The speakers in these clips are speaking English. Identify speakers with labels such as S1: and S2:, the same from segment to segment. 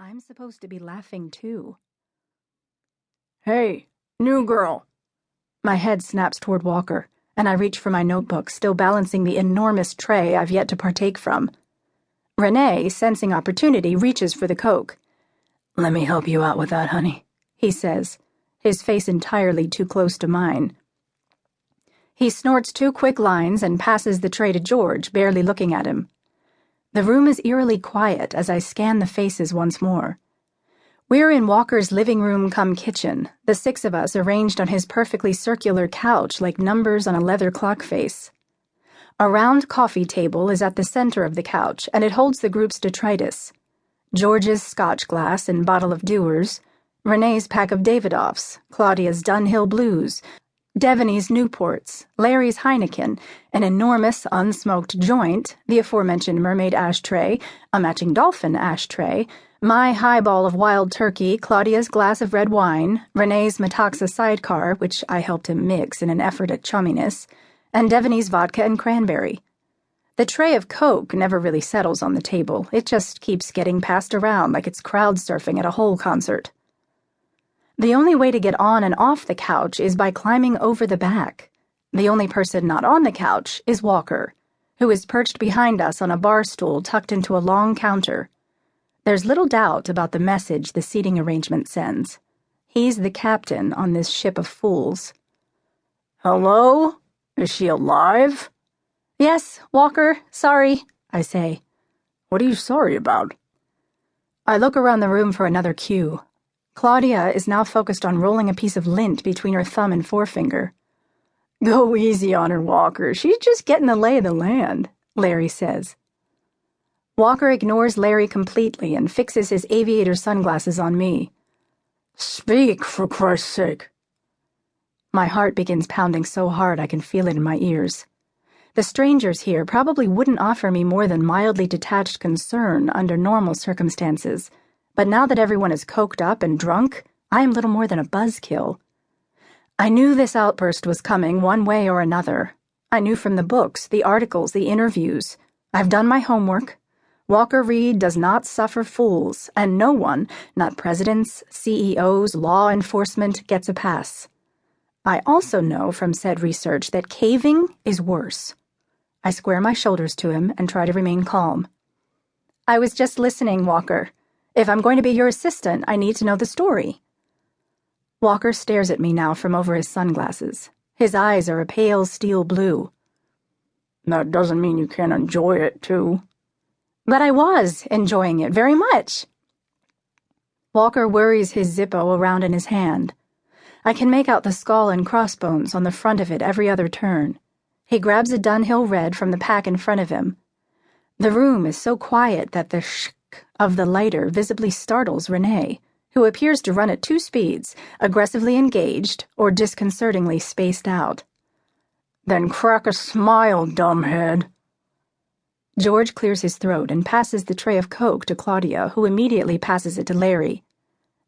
S1: I'm supposed to be laughing too.
S2: Hey, new girl.
S1: My head snaps toward Walker, and I reach for my notebook, still balancing the enormous tray I've yet to partake from. Renee, sensing opportunity, reaches for the Coke.
S2: Let me help you out with that, honey,
S1: he says, his face entirely too close to mine. He snorts 2 quick lines and passes the tray to George, barely looking at him. The room is eerily quiet as I scan the faces once more. We're in Walker's living room cum kitchen, the 6 of us arranged on his perfectly circular couch like numbers on a leather clock face. A round coffee table is at the center of the couch, and it holds the group's detritus. George's scotch glass and bottle of Dewar's, Renee's pack of Davidoffs, Claudia's Dunhill Blues, Devaney's Newports, Larry's Heineken, an enormous unsmoked joint, the aforementioned mermaid ashtray, a matching dolphin ashtray, my highball of wild turkey, Claudia's glass of red wine, Renee's Metaxa sidecar, which I helped him mix in an effort at chumminess, and Devaney's vodka and cranberry. The tray of Coke never really settles on the table. It just keeps getting passed around like it's crowd surfing at a Hole concert. The only way to get on and off the couch is by climbing over the back. The only person not on the couch is Walker, who is perched behind us on a bar stool tucked into a long counter. There's little doubt about the message the seating arrangement sends. He's the captain on this ship of fools.
S2: Hello? Is she alive?
S1: Yes, Walker, sorry, I say.
S2: What are you sorry about?
S1: I look around the room for another cue. Claudia is now focused on rolling a piece of lint between her thumb and forefinger.
S2: Go easy on her, Walker. She's just getting the lay of the land, Larry says.
S1: Walker ignores Larry completely and fixes his aviator sunglasses on me.
S2: Speak, for Christ's sake.
S1: My heart begins pounding so hard I can feel it in my ears. The strangers here probably wouldn't offer me more than mildly detached concern under normal circumstances, but now that everyone is coked up and drunk, I am little more than a buzzkill. I knew this outburst was coming one way or another. I knew from the books, the articles, the interviews. I've done my homework. Walker Reade does not suffer fools, and no one, not presidents, CEOs, law enforcement, gets a pass. I also know from said research that caving is worse. I square my shoulders to him and try to remain calm. I was just listening, Walker. If I'm going to be your assistant, I need to know the story. Walker stares at me now from over his sunglasses. His eyes are a pale steel blue.
S2: That doesn't mean you can't enjoy it, too.
S1: But I was enjoying it very much. Walker worries his Zippo around in his hand. I can make out the skull and crossbones on the front of it every other turn. He grabs a Dunhill Red from the pack in front of him. The room is so quiet that the shk of the lighter visibly startles Renee, who appears to run at 2 speeds, aggressively engaged or disconcertingly spaced out.
S2: Then crack a smile, dumbhead.
S1: George clears his throat and passes the tray of Coke to Claudia, who immediately passes it to Larry.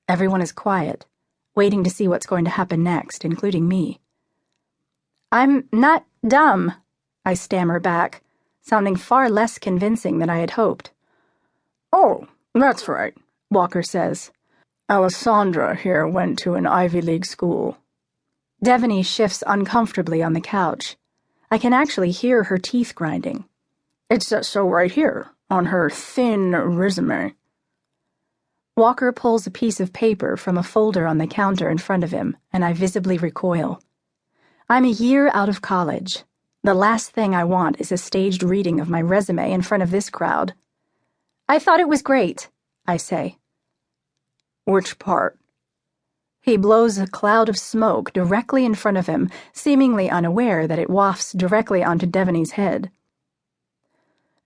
S1: Everyone is quiet, waiting to see what's going to happen next, including me. I'm not dumb, I stammer back, sounding far less convincing than I had hoped.
S2: Oh, that's right, Walker says. Alessandra here went to an Ivy League school.
S1: Devaney shifts uncomfortably on the couch. I can actually hear her teeth grinding.
S2: It says so right here, on her thin resume.
S1: Walker pulls a piece of paper from a folder on the counter in front of him, and I visibly recoil. I'm a year out of college. The last thing I want is a staged reading of my resume in front of this crowd. I thought it was great, I say.
S2: Which part?
S1: He blows a cloud of smoke directly in front of him, seemingly unaware that it wafts directly onto Devaney's head.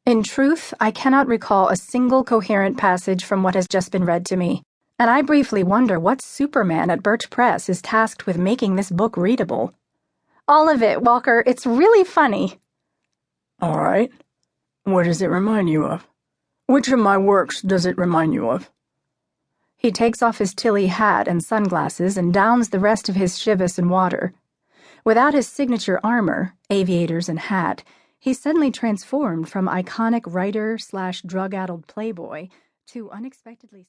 S1: In truth, I cannot recall a single coherent passage from what has just been read to me, and I briefly wonder what Superman at Birch Press is tasked with making this book readable. All of it, Walker. It's really funny.
S2: All right. What does it remind you of? Which of my works does it remind you of?
S1: He takes off his Tilly hat and sunglasses and downs the rest of his chivas in water. Without his signature armor, aviators and hat, he's suddenly transformed from iconic writer/drug-addled playboy to unexpectedly